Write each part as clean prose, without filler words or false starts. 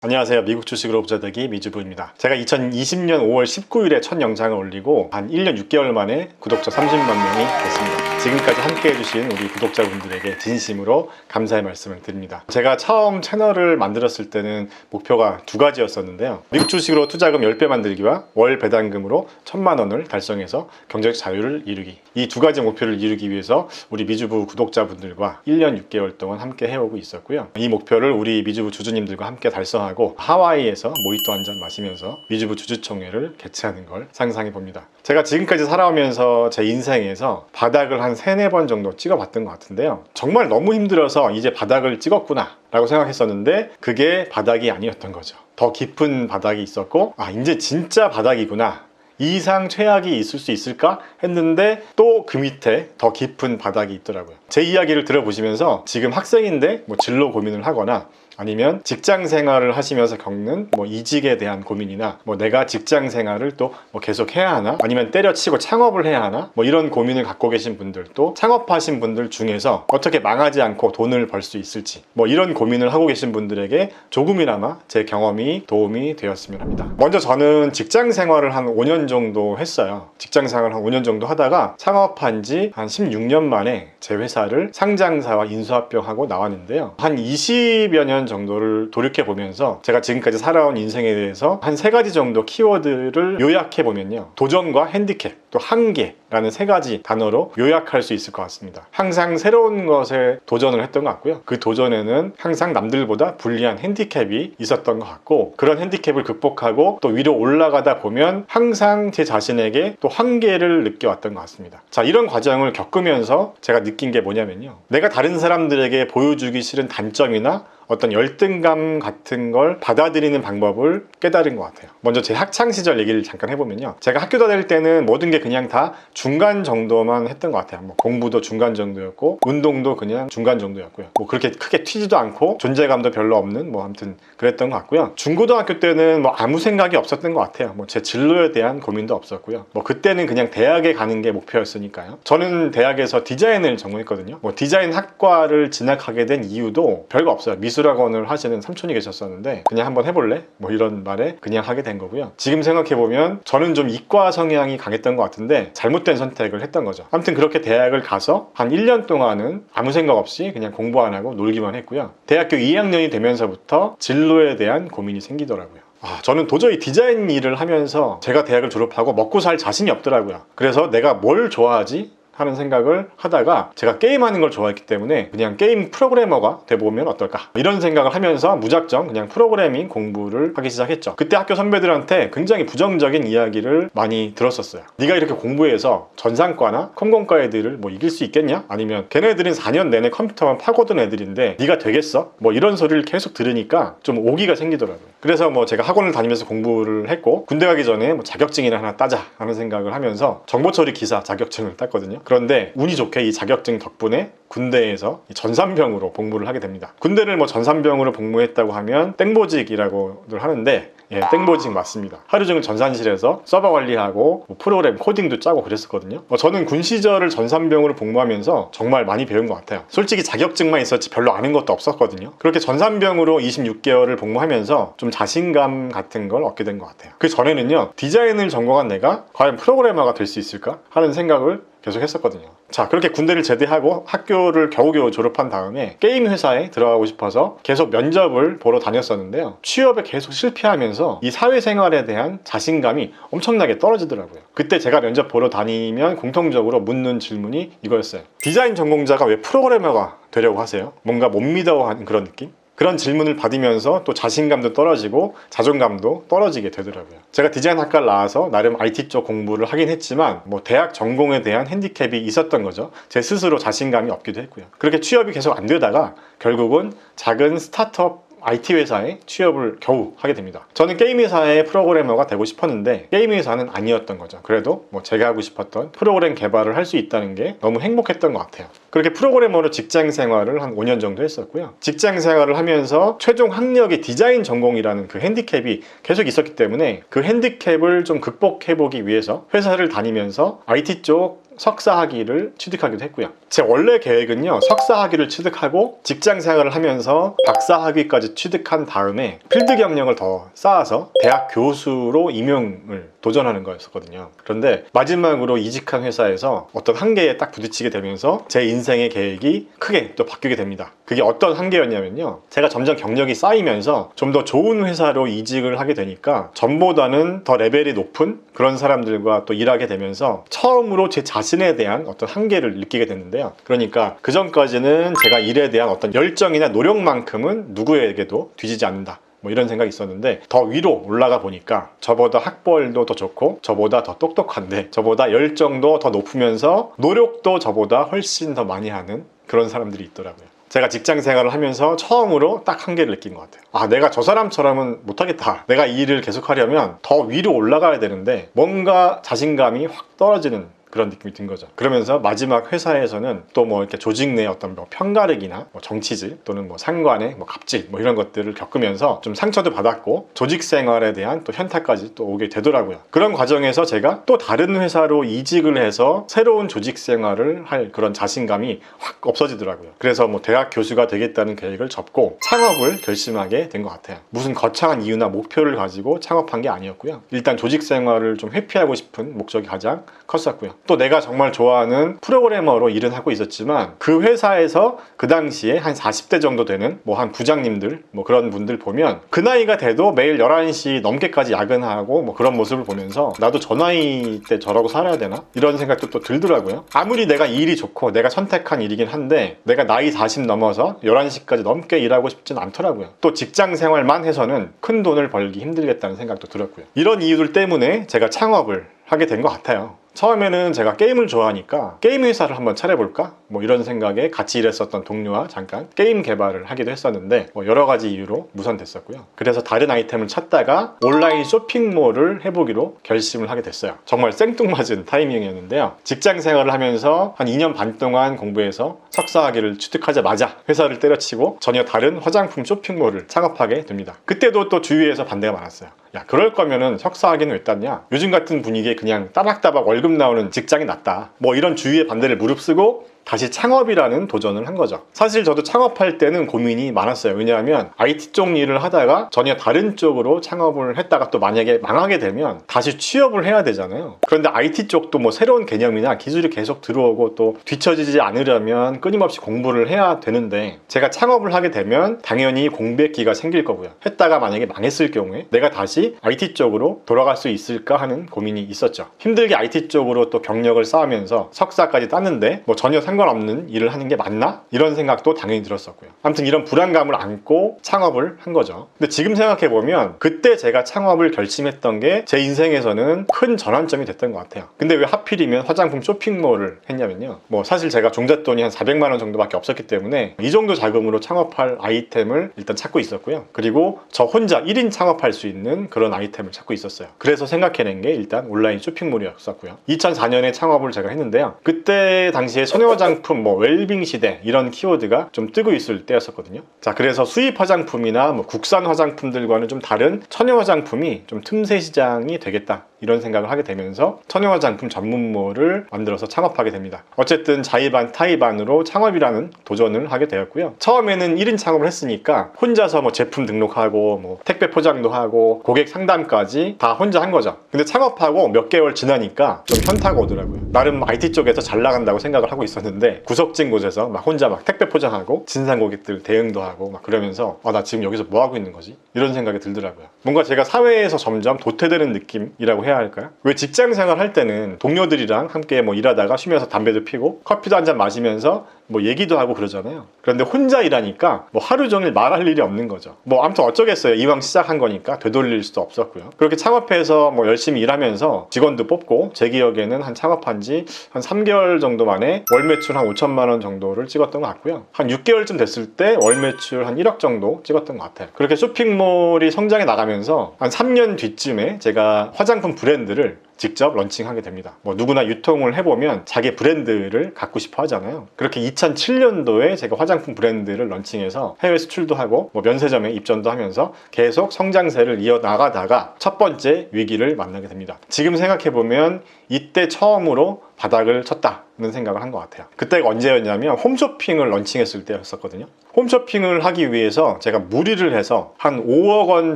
안녕하세요. 미국 주식으로 부자되기 미주부입니다. 제가 2020년 5월 19일에 첫 영상을 올리고 한 1년 6개월 만에 구독자 30만 명이 됐습니다. 지금까지 함께 해주신 우리 구독자분들에게 진심으로 감사의 말씀을 드립니다. 제가 처음 채널을 만들었을 때는 목표가 두 가지였었는데요. 미국 주식으로 투자금 10배 만들기와 월 배당금으로 1000만 원을 달성해서 경제적 자유를 이루기. 이 두 가지 목표를 이루기 위해서 우리 미주부 구독자분들과 1년 6개월 동안 함께 해오고 있었고요. 이 목표를 우리 미주부 주주님들과 함께 달성하고 하와이에서 모히또 한 잔 마시면서 미주부 주주총회를 개최하는 걸 상상해 봅니다. 제가 지금까지 살아오면서 제 인생에서 바닥을 한 3-4번 정도 찍어봤던 것 같은데요. 정말 너무 힘들어서 이제 바닥을 찍었구나 라고 생각했었는데 그게 바닥이 아니었던 거죠. 더 깊은 바닥이 있었고 이제 진짜 바닥이구나, 이 이상 최악이 있을 수 있을까 했는데 또 그 밑에 더 깊은 바닥이 있더라고요. 제 이야기를 들어보시면서 지금 학생인데 진로 고민을 하거나 아니면 직장 생활을 하시면서 겪는 이직에 대한 고민이나 내가 직장 생활을 또 계속 해야 하나, 아니면 때려치고 창업을 해야 하나, 이런 고민을 갖고 계신 분들, 또 창업하신 분들 중에서 어떻게 망하지 않고 돈을 벌 수 있을지 이런 고민을 하고 계신 분들에게 조금이나마 제 경험이 도움이 되었으면 합니다. 먼저 저는 직장 생활을 한 5년 정도 했어요. 직장 생활을 한 5년 정도 하다가 창업한 지 한 16년 만에 제 회사를 상장사와 인수합병하고 나왔는데요. 한 20여 년 정도를 돌이켜보면서 제가 지금까지 살아온 인생에 대해서 한 3가지 정도 키워드를 요약해보면요, 도전과 핸디캡, 또 한계라는 3가지 단어로 요약할 수 있을 것 같습니다. 항상 새로운 것에 도전을 했던 것 같고요, 그 도전에는 항상 남들보다 불리한 핸디캡이 있었던 것 같고, 그런 핸디캡을 극복하고 또 위로 올라가다 보면 항상 제 자신에게 또 한계를 느껴왔던 것 같습니다. 자, 이런 과정을 겪으면서 제가 느낀 게 뭐냐면요, 내가 다른 사람들에게 보여주기 싫은 단점이나 어떤 열등감 같은 걸 받아들이는 방법을 깨달은 것 같아요. 먼저 제 학창시절 얘기를 잠깐 해보면요, 제가 학교 다닐 때는 모든 게 그냥 다 중간 정도만 했던 것 같아요. 공부도 중간 정도였고 운동도 그냥 중간 정도였고요. 그렇게 크게 튀지도 않고 존재감도 별로 없는 아무튼 그랬던 것 같고요. 중고등학교 때는 아무 생각이 없었던 것 같아요. 제 진로에 대한 고민도 없었고요. 그때는 그냥 대학에 가는 게 목표였으니까요. 저는 대학에서 디자인을 전공했거든요. 디자인 학과를 진학하게 된 이유도 별거 없어요. 미술학원을 하시는 삼촌이 계셨었는데 그냥 한번 해볼래? 이런 말에 그냥 하게 된 거고요. 지금 생각해보면 저는 좀 이과 성향이 강했던 것 같은데 잘못된 선택을 했던 거죠. 아무튼 그렇게 대학을 가서 한 1년 동안은 아무 생각 없이 그냥 공부 안 하고 놀기만 했고요. 대학교 2학년이 되면서부터 진로에 대한 고민이 생기더라고요. 저는 도저히 디자인 일을 하면서 제가 대학을 졸업하고 먹고 살 자신이 없더라고요. 그래서 내가 뭘 좋아하지? 하는 생각을 하다가 제가 게임하는 걸 좋아했기 때문에 그냥 게임 프로그래머가 돼보면 어떨까, 이런 생각을 하면서 무작정 그냥 프로그래밍 공부를 하기 시작했죠. 그때 학교 선배들한테 굉장히 부정적인 이야기를 많이 들었었어요. 네가 이렇게 공부해서 전산과나 컴공과 애들을 이길 수 있겠냐? 아니면 걔네들은 4년 내내 컴퓨터만 파고든 애들인데 네가 되겠어? 이런 소리를 계속 들으니까 좀 오기가 생기더라고요. 그래서 제가 학원을 다니면서 공부를 했고, 군대 가기 전에 자격증이나 하나 따자 하는 생각을 하면서 정보처리 기사 자격증을 땄거든요. 그런데 운이 좋게 이 자격증 덕분에 군대에서 전산병으로 복무를 하게 됩니다. 군대를 전산병으로 복무했다고 하면 땡보직이라고들 하는데, 땡보직 맞습니다. 하루 종일 전산실에서 서버 관리하고 프로그램 코딩도 짜고 그랬었거든요. 저는 군 시절을 전산병으로 복무하면서 정말 많이 배운 것 같아요. 솔직히 자격증만 있었지 별로 아는 것도 없었거든요. 그렇게 전산병으로 26개월을 복무하면서 좀 자신감 같은 걸 얻게 된 것 같아요. 그 전에는요, 디자인을 전공한 내가 과연 프로그래머가 될 수 있을까 하는 생각을 계속 했었거든요. 자, 그렇게 군대를 제대하고 학교를 겨우겨우 졸업한 다음에 게임 회사에 들어가고 싶어서 계속 면접을 보러 다녔었는데요, 취업에 계속 실패하면서 이 사회생활에 대한 자신감이 엄청나게 떨어지더라고요. 그때 제가 면접 보러 다니면 공통적으로 묻는 질문이 이거였어요. 디자인 전공자가 왜 프로그래머가 되려고 하세요? 뭔가 못 믿어하는 그런 느낌? 그런 질문을 받으면서 또 자신감도 떨어지고 자존감도 떨어지게 되더라고요. 제가 디자인 학과를 나와서 나름 IT 쪽 공부를 하긴 했지만 대학 전공에 대한 핸디캡이 있었던 거죠. 제 스스로 자신감이 없기도 했고요. 그렇게 취업이 계속 안 되다가 결국은 작은 스타트업 IT 회사에 취업을 겨우 하게 됩니다. 저는 게임 회사의 프로그래머가 되고 싶었는데 게임 회사는 아니었던 거죠. 그래도 제가 하고 싶었던 프로그램 개발을 할 수 있다는 게 너무 행복했던 것 같아요. 그렇게 프로그래머로 직장 생활을 한 5년 정도 했었고요. 직장 생활을 하면서 최종 학력이 디자인 전공이라는 그 핸디캡이 계속 있었기 때문에 그 핸디캡을 좀 극복해보기 위해서 회사를 다니면서 IT 쪽 석사 학위를 취득하기도 했고요. 제 원래 계획은요, 석사 학위를 취득하고 직장 생활을 하면서 박사 학위까지 취득한 다음에 필드 경력을 더 쌓아서 대학 교수로 임용을 도전하는 거였거든요. 그런데 마지막으로 이직한 회사에서 어떤 한계에 딱 부딪히게 되면서 제 인생의 계획이 크게 또 바뀌게 됩니다. 그게 어떤 한계였냐면요, 제가 점점 경력이 쌓이면서 좀 더 좋은 회사로 이직을 하게 되니까 전보다는 더 레벨이 높은 그런 사람들과 또 일하게 되면서 처음으로 제 자신에 대한 어떤 한계를 느끼게 됐는데요. 그러니까 그 전까지는 제가 일에 대한 어떤 열정이나 노력만큼은 누구에게도 뒤지지 않는다, 뭐 이런 생각이 있었는데, 더 위로 올라가 보니까 저보다 학벌도 더 좋고 저보다 더 똑똑한데 저보다 열정도 더 높으면서 노력도 저보다 훨씬 더 많이 하는 그런 사람들이 있더라고요. 제가 직장 생활을 하면서 처음으로 딱 한계를 느낀 것 같아요. 아, 내가 저 사람처럼은 못하겠다. 내가 이 일을 계속하려면 더 위로 올라가야 되는데 뭔가 자신감이 확 떨어지는 그런 느낌이 든 거죠. 그러면서 마지막 회사에서는 또 뭐 이렇게 조직 내 어떤 뭐 편가르기나 뭐 정치질 또는 뭐 상관의 뭐 갑질 뭐 이런 것들을 겪으면서 좀 상처도 받았고 조직 생활에 대한 또 현타까지 또 오게 되더라고요. 그런 과정에서 제가 또 다른 회사로 이직을 해서 새로운 조직 생활을 할 그런 자신감이 확 없어지더라고요. 그래서 뭐 대학 교수가 되겠다는 계획을 접고 창업을 결심하게 된 것 같아요. 무슨 거창한 이유나 목표를 가지고 창업한 게 아니었고요. 일단 조직 생활을 좀 회피하고 싶은 목적이 가장 컸었고요. 또 내가 정말 좋아하는 프로그래머로 일은 하고 있었지만 그 회사에서 그 당시에 한 40대 정도 되는 뭐 한 부장님들 뭐 그런 분들 보면 그 나이가 돼도 매일 11시 넘게까지 야근하고 뭐 그런 모습을 보면서 나도 저 나이 때 저러고 살아야 되나? 이런 생각도 또 들더라고요. 아무리 내가 일이 좋고 내가 선택한 일이긴 한데 내가 나이 40 넘어서 11시까지 넘게 일하고 싶진 않더라고요. 또 직장 생활만 해서는 큰 돈을 벌기 힘들겠다는 생각도 들었고요. 이런 이유들 때문에 제가 창업을 하게 된 것 같아요. 처음에는 제가 게임을 좋아하니까 게임 회사를 한번 차려볼까? 뭐 이런 생각에 같이 일했었던 동료와 잠깐 게임 개발을 하기도 했었는데 뭐 여러 가지 이유로 무산됐었고요. 그래서 다른 아이템을 찾다가 온라인 쇼핑몰을 해보기로 결심을 하게 됐어요. 정말 생뚱맞은 타이밍이었는데요. 직장 생활을 하면서 한 2년 반 동안 공부해서 석사 학위를 취득하자마자 회사를 때려치고 전혀 다른 화장품 쇼핑몰을 창업하게 됩니다. 그때도 또 주위에서 반대가 많았어요. 야, 그럴 거면은 석사 학위는 왜 땄냐? 요즘 같은 분위기에 그냥 따박따박 월급 나오는 직장이 낫다. 뭐 이런 주위의 반대를 무릅쓰고 다시 창업이라는 도전을 한 거죠. 사실 저도 창업할 때는 고민이 많았어요. 왜냐하면 IT 쪽 일을 하다가 전혀 다른 쪽으로 창업을 했다가 또 만약에 망하게 되면 다시 취업을 해야 되잖아요. 그런데 IT 쪽도 뭐 새로운 개념이나 기술이 계속 들어오고 또 뒤처지지 않으려면 끊임없이 공부를 해야 되는데 제가 창업을 하게 되면 당연히 공백기가 생길 거고요. 했다가 만약에 망했을 경우에 내가 다시 IT 쪽으로 돌아갈 수 있을까 하는 고민이 있었죠. 힘들게 IT 쪽으로 또 경력을 쌓으면서 석사까지 땄는데 뭐 전혀 상관없는 일을 하는 게 맞나? 이런 생각도 당연히 들었었고요. 아무튼 이런 불안감을 안고 창업을 한 거죠. 근데 지금 생각해보면 그때 제가 창업을 결심했던 게 제 인생에서는 큰 전환점이 됐던 것 같아요. 근데 왜 하필이면 화장품 쇼핑몰을 했냐면요. 뭐 사실 제가 종잣돈이 한 400만 원 정도밖에 없었기 때문에 이 정도 자금으로 창업할 아이템을 일단 찾고 있었고요. 그리고 저 혼자 1인 창업할 수 있는 그런 아이템을 찾고 있었어요. 그래서 생각해낸 게 일단 온라인 쇼핑몰이었었고요. 2004년에 창업을 제가 했는데요. 그때 당시에 소녀화장품, 뭐 웰빙 시대 이런 키워드가 좀 뜨고 있을 때였었거든요. 자, 그래서 수입 화장품이나 뭐 국산 화장품들과는 좀 다른 천연 화장품이 좀 틈새 시장이 되겠다, 이런 생각을 하게 되면서 천연 화장품 전문몰을 만들어서 창업하게 됩니다. 어쨌든 자의반 타의반으로 창업이라는 도전을 하게 되었고요. 처음에는 1인 창업을 했으니까 혼자서 뭐 제품 등록하고 뭐 택배 포장도 하고 고객 상담까지 다 혼자 한 거죠. 근데 창업하고 몇 개월 지나니까 좀 현타가 오더라고요. 나름 IT 쪽에서 잘 나간다고 생각을 하고 있었는데 구석진 곳에서 막 혼자 막 택배 포장하고 진상 고객들 대응도 하고 막 그러면서 나 지금 여기서 뭐 하고 있는 거지? 이런 생각이 들더라고요. 뭔가 제가 사회에서 점점 도태되는 느낌이라고 해야 할까요? 왜 직장 생활 할 때는 동료들이랑 함께 뭐 일하다가 쉬면서 담배도 피고 커피도 한잔 마시면서 뭐 얘기도 하고 그러잖아요. 그런데 혼자 일하니까 뭐 하루 종일 말할 일이 없는 거죠. 뭐 아무튼 어쩌겠어요. 이왕 시작한 거니까 되돌릴 수도 없었고요. 그렇게 창업해서 뭐 열심히 일하면서 직원도 뽑고 제 기억에는 한 창업한 지 한 3개월 정도 만에 월 매출 한 5천만 원 정도를 찍었던 것 같고요. 한 6개월쯤 됐을 때 월 매출 한 1억 정도 찍었던 것 같아요. 그렇게 쇼핑몰이 성장해 나가면서 한 3년 뒤쯤에 제가 화장품 브랜드를 직접 런칭하게 됩니다. 뭐 누구나 유통을 해보면 자기 브랜드를 갖고 싶어 하잖아요. 그렇게 2007년도에 제가 화장품 브랜드를 런칭해서 해외 수출도 하고 뭐 면세점에 입점도 하면서 계속 성장세를 이어나가다가 첫 번째 위기를 만나게 됩니다. 지금 생각해보면 이때 처음으로 바닥을 쳤다는 생각을 한 것 같아요. 그때가 언제였냐면 홈쇼핑을 런칭했을 때였었거든요. 홈쇼핑을 하기 위해서 제가 무리를 해서 한 5억 원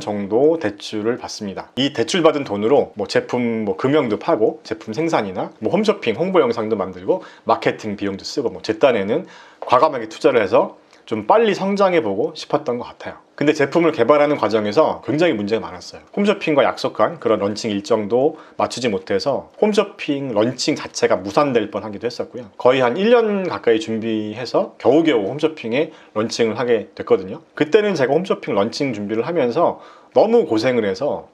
정도 대출을 받습니다. 이 대출 받은 돈으로 뭐 제품 금형도 파고 제품 생산이나 뭐 홈쇼핑 홍보 영상도 만들고 마케팅 비용도 쓰고 뭐 제 딴에는 과감하게 투자를 해서 좀 빨리 성장해보고 싶었던 것 같아요. 근데 제품을 개발하는 과정에서 굉장히 문제가 많았어요. 홈쇼핑과 약속한 그런 런칭 일정도 맞추지 못해서 홈쇼핑 런칭 자체가 무산될 뻔하기도 했었고요. 거의 한 1년 가까이 준비해서 겨우겨우 홈쇼핑에 런칭을 하게 됐거든요. 그때는 제가 홈쇼핑 런칭 준비를 하면서 너무 고생을 해서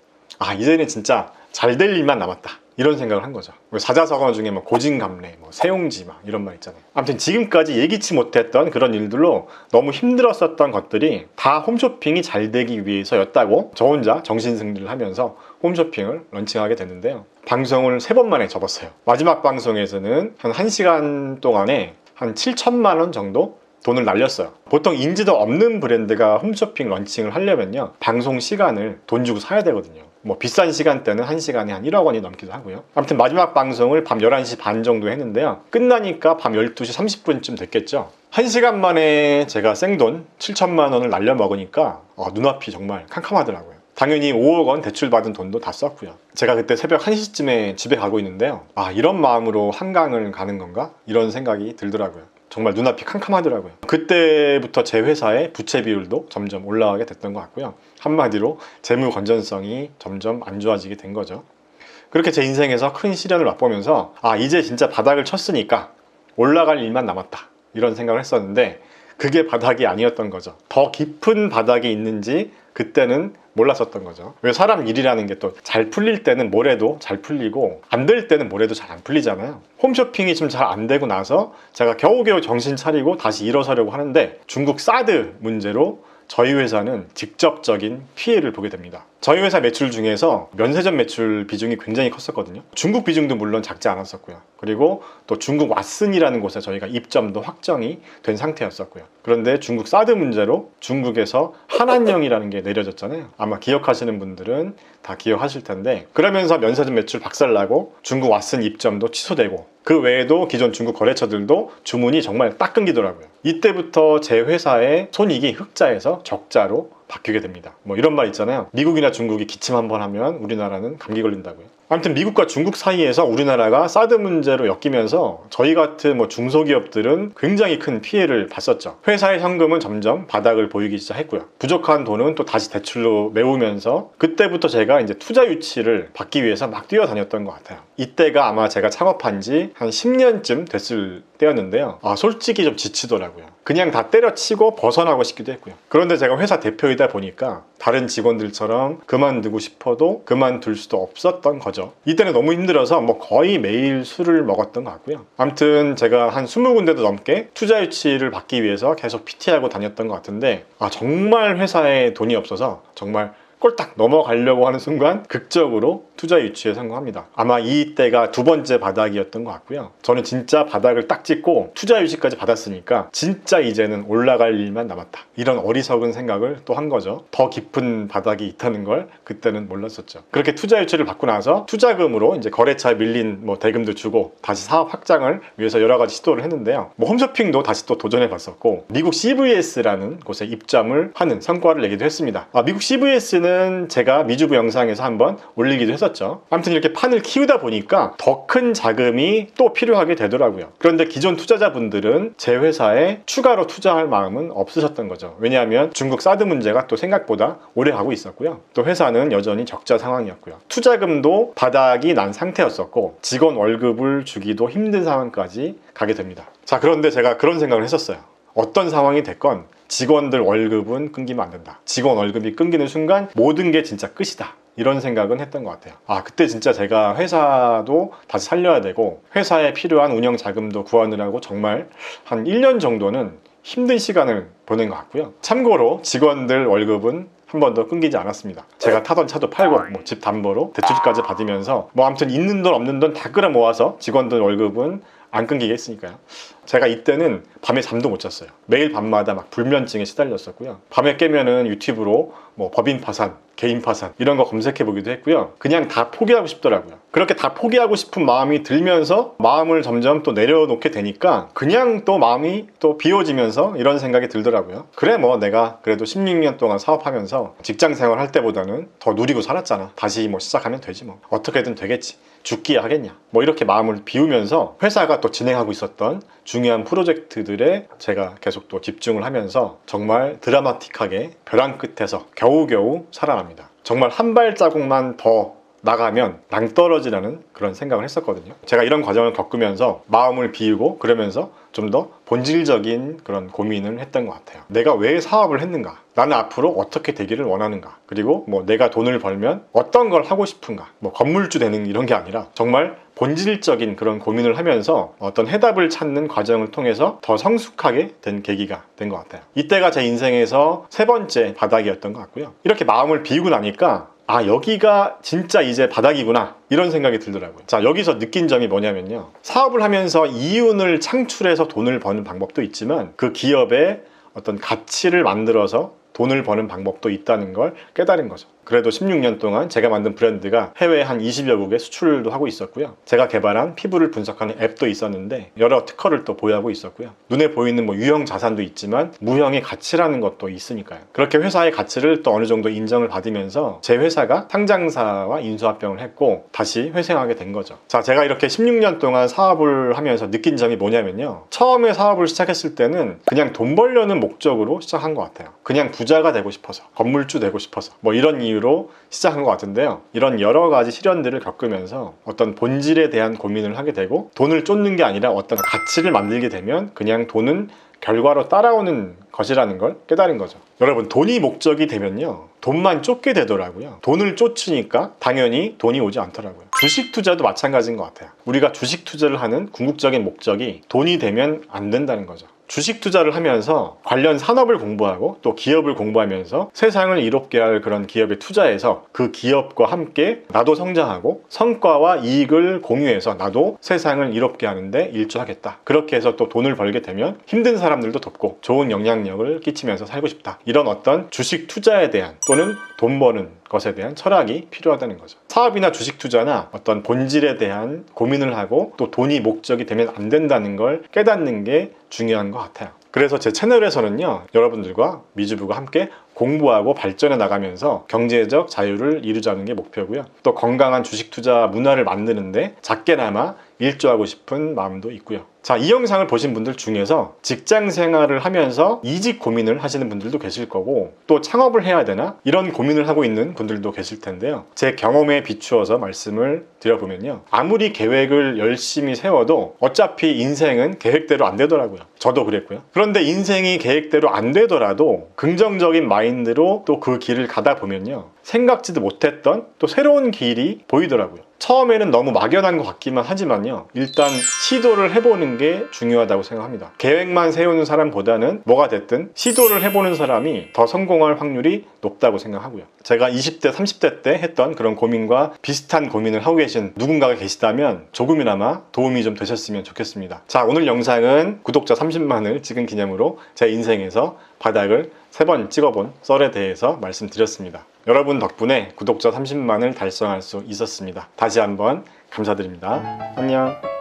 이제는 진짜 잘 될 일만 남았다, 이런 생각을 한 거죠. 사자성어 중에 뭐 고진감래, 뭐 세용지 이런 말 있잖아요. 아무튼 지금까지 예기치 못했던 그런 일들로 너무 힘들었었던 것들이 다 홈쇼핑이 잘 되기 위해서였다고 저 혼자 정신승리를 하면서 홈쇼핑을 런칭하게 됐는데요. 방송을 3번 만에 접었어요. 마지막 방송에서는 한 1시간 동안에 한 7천만 원 정도 돈을 날렸어요. 보통 인지도 없는 브랜드가 홈쇼핑 런칭을 하려면요, 방송 시간을 돈 주고 사야 되거든요. 뭐 비싼 시간대는 1시간에 한 1억 원이 넘기도 하고요. 아무튼 마지막 방송을 밤 11시 반 정도 했는데요, 끝나니까 밤 12시 30분쯤 됐겠죠. 1시간 만에 제가 생돈 7천만 원을 날려먹으니까 눈앞이 정말 캄캄하더라고요. 당연히 5억 원 대출받은 돈도 다 썼고요. 제가 그때 새벽 1시쯤에 집에 가고 있는데요, 이런 마음으로 한강을 가는 건가? 이런 생각이 들더라고요. 정말 눈앞이 캄캄하더라고요. 그때부터 제 회사의 부채 비율도 점점 올라가게 됐던 것 같고요. 한마디로 재무 건전성이 점점 안 좋아지게 된 거죠. 그렇게 제 인생에서 큰 시련을 맛보면서 이제 진짜 바닥을 쳤으니까 올라갈 일만 남았다, 이런 생각을 했었는데 그게 바닥이 아니었던 거죠. 더 깊은 바닥이 있는지 그때는 몰랐었던 거죠. 왜 사람 일이라는 게 또 잘 풀릴 때는 뭐래도 잘 풀리고 안 될 때는 뭐래도 잘 안 풀리잖아요. 홈쇼핑이 좀 잘 안 되고 나서 제가 겨우겨우 정신 차리고 다시 일어서려고 하는데 중국 사드 문제로 저희 회사는 직접적인 피해를 보게 됩니다. 저희 회사 매출 중에서 면세점 매출 비중이 굉장히 컸었거든요. 중국 비중도 물론 작지 않았었고요. 그리고 또 중국 왓슨이라는 곳에 저희가 입점도 확정이 된 상태였었고요. 그런데 중국 사드 문제로 중국에서 한한령이라는 게 내려졌잖아요. 아마 기억하시는 분들은 다 기억하실 텐데, 그러면서 면세점 매출 박살나고 중국 왓슨 입점도 취소되고 그 외에도 기존 중국 거래처들도 주문이 정말 딱 끊기더라고요. 이때부터 제 회사의 손익이 흑자에서 적자로 바뀌게 됩니다. 뭐 이런 말 있잖아요. 미국이나 중국이 기침 한번 하면 우리나라는 감기 걸린다고요. 아무튼 미국과 중국 사이에서 우리나라가 사드 문제로 엮이면서 저희 같은 중소기업들은 굉장히 큰 피해를 봤었죠. 회사의 현금은 점점 바닥을 보이기 시작했고요. 부족한 돈은 또 다시 대출로 메우면서 그때부터 제가 이제 투자 유치를 받기 위해서 막 뛰어다녔던 것 같아요. 이때가 아마 제가 창업한 지 한 10년쯤 됐을 때였는데요. 솔직히 좀 지치더라고요. 그냥 다 때려치고 벗어나고 싶기도 했고요. 그런데 제가 회사 대표이다 보니까 다른 직원들처럼 그만두고 싶어도 그만둘 수도 없었던 거죠. 이때는 너무 힘들어서 거의 매일 술을 먹었던 것 같고요. 아무튼 제가 한 20군데도 넘게 투자 유치를 받기 위해서 계속 PT하고 다녔던 것 같은데 정말 회사에 돈이 없어서 정말 꼴딱 넘어가려고 하는 순간 극적으로 투자 유치에 성공합니다. 아마 이때가 2번째 바닥이었던 것 같고요. 저는 진짜 바닥을 딱 찍고 투자 유치까지 받았으니까 진짜 이제는 올라갈 일만 남았다, 이런 어리석은 생각을 또 한 거죠. 더 깊은 바닥이 있다는 걸 그때는 몰랐었죠. 그렇게 투자 유치를 받고 나서 투자금으로 이제 거래처에 밀린 대금도 주고 다시 사업 확장을 위해서 여러 가지 시도를 했는데요. 홈쇼핑도 다시 또 도전해 봤었고 미국 CVS라는 곳에 입점을 하는 성과를 내기도 했습니다. 미국 CVS는 제가 미주부 영상에서 한번 올리기도 했었죠. 아무튼 이렇게 판을 키우다 보니까 더 큰 자금이 또 필요하게 되더라고요. 그런데 기존 투자자분들은 제 회사에 추가로 투자할 마음은 없으셨던 거죠. 왜냐하면 중국 사드 문제가 또 생각보다 오래 가고 있었고요. 또 회사는 여전히 적자 상황이었고요. 투자금도 바닥이 난 상태였었고 직원 월급을 주기도 힘든 상황까지 가게 됩니다. 자, 그런데 제가 그런 생각을 했었어요. 어떤 상황이 됐건 직원들 월급은 끊기면 안 된다. 직원 월급이 끊기는 순간 모든 게 진짜 끝이다, 이런 생각은 했던 것 같아요. 그때 진짜 제가 회사도 다시 살려야 되고 회사에 필요한 운영 자금도 구하느라고 정말 한 1년 정도는 힘든 시간을 보낸 것 같고요. 참고로 직원들 월급은 한 번도 끊기지 않았습니다. 제가 타던 차도 팔고 집 담보로 대출까지 받으면서 아무튼 있는 돈 없는 돈 다 끌어 모아서 직원들 월급은 안 끊기게 했으니까요. 제가 이때는 밤에 잠도 못 잤어요. 매일 밤마다 막 불면증에 시달렸었고요. 밤에 깨면은 유튜브로 뭐 법인 파산, 개인 파산 이런 거 검색해 보기도 했고요. 그냥 다 포기하고 싶더라고요. 그렇게 다 포기하고 싶은 마음이 들면서 마음을 점점 또 내려놓게 되니까 그냥 또 마음이 또 비워지면서 이런 생각이 들더라고요. 그래 뭐 내가 그래도 16년 동안 사업하면서 직장 생활 할 때보다는 더 누리고 살았잖아. 다시 뭐 시작하면 되지 뭐. 어떻게든 되겠지. 죽기야 하겠냐. 뭐 이렇게 마음을 비우면서 회사가 또 진행하고 있었던 중요한 프로젝트들에 제가 계속 또 집중을 하면서 정말 드라마틱하게 벼랑 끝에서 겨우겨우 살아납니다. 정말 한 발자국만 더 나가면 낭떠러지라는 그런 생각을 했었거든요. 제가 이런 과정을 겪으면서 마음을 비우고 그러면서 좀 더 본질적인 그런 고민을 했던 것 같아요. 내가 왜 사업을 했는가? 나는 앞으로 어떻게 되기를 원하는가? 그리고 뭐 내가 돈을 벌면 어떤 걸 하고 싶은가? 뭐 건물주 되는 이런 게 아니라 정말 본질적인 그런 고민을 하면서 어떤 해답을 찾는 과정을 통해서 더 성숙하게 된 계기가 된 것 같아요. 이때가 제 인생에서 세 번째 바닥이었던 것 같고요. 이렇게 마음을 비우고 나니까 아 여기가 진짜 이제 바닥이구나 이런 생각이 들더라고요. 자 여기서 느낀 점이 뭐냐면요, 사업을 하면서 이윤을 창출해서 돈을 버는 방법도 있지만 그 기업의 어떤 가치를 만들어서 돈을 버는 방법도 있다는 걸 깨달은 거죠. 그래도 16년 동안 제가 만든 브랜드가 해외 한 20여 국에 수출도 하고 있었고요. 제가 개발한 피부를 분석하는 앱도 있었는데 여러 특허를 또 보유하고 있었고요. 눈에 보이는 뭐 유형 자산도 있지만 무형의 가치라는 것도 있으니까요. 그렇게 회사의 가치를 또 어느 정도 인정을 받으면서 제 회사가 상장사와 인수합병을 했고 다시 회생하게 된 거죠. 자, 제가 이렇게 16년 동안 사업을 하면서 느낀 점이 뭐냐면요, 처음에 사업을 시작했을 때는 그냥 돈 벌려는 목적으로 시작한 것 같아요. 그냥 부자가 되고 싶어서, 건물주 되고 싶어서 뭐 이런 이유로 시작한 것 같은데요. 이런 여러 가지 시련들을 겪으면서 어떤 본질에 대한 고민을 하게 되고 돈을 쫓는 게 아니라 어떤 가치를 만들게 되면 그냥 돈은 결과로 따라오는 것이라는 걸 깨달은 거죠. 여러분, 돈이 목적이 되면요 돈만 쫓게 되더라고요. 돈을 쫓으니까 당연히 돈이 오지 않더라고요. 주식 투자도 마찬가지인 것 같아요. 우리가 주식 투자를 하는 궁극적인 목적이 돈이 되면 안 된다는 거죠. 주식 투자를 하면서 관련 산업을 공부하고 또 기업을 공부하면서 세상을 이롭게 할 그런 기업에 투자해서 그 기업과 함께 나도 성장하고 성과와 이익을 공유해서 나도 세상을 이롭게 하는데 일조하겠다. 그렇게 해서 또 돈을 벌게 되면 힘든 사람들도 돕고 좋은 영향력을 끼치면서 살고 싶다. 이런 어떤 주식 투자에 대한 또는 돈 버는 것에 대한 철학이 필요하다는 거죠. 사업이나 주식 투자나 어떤 본질에 대한 고민을 하고 또 돈이 목적이 되면 안 된다는 걸 깨닫는 게 중요한 것 같아요. 그래서 제 채널에서는요, 여러분들과 미주부가 함께 공부하고 발전해 나가면서 경제적 자유를 이루자는 게 목표고요. 또 건강한 주식 투자 문화를 만드는데 작게나마 일조하고 싶은 마음도 있고요. 자, 이 영상을 보신 분들 중에서 직장 생활을 하면서 이직 고민을 하시는 분들도 계실 거고 또 창업을 해야 되나? 이런 고민을 하고 있는 분들도 계실 텐데요. 제 경험에 비추어서 말씀을 드려보면요, 아무리 계획을 열심히 세워도 어차피 인생은 계획대로 안 되더라고요. 저도 그랬고요. 그런데 인생이 계획대로 안 되더라도 긍정적인 마인드로 또 그 길을 가다 보면요, 생각지도 못했던 또 새로운 길이 보이더라고요. 처음에는 너무 막연한 것 같기만 하지만요, 일단 시도를 해보는 게 중요하다고 생각합니다. 계획만 세우는 사람보다는 뭐가 됐든 시도를 해보는 사람이 더 성공할 확률이 높다고 생각하고요. 제가 20대, 30대 때 했던 그런 고민과 비슷한 고민을 하고 계신 누군가가 계시다면 조금이나마 도움이 좀 되셨으면 좋겠습니다. 자, 오늘 영상은 구독자 30만을 찍은 기념으로 제 인생에서 바닥을 3번 찍어본 썰에 대해서 말씀드렸습니다. 여러분 덕분에 구독자 30만을 달성할 수 있었습니다. 다시 한번 감사드립니다. 안녕.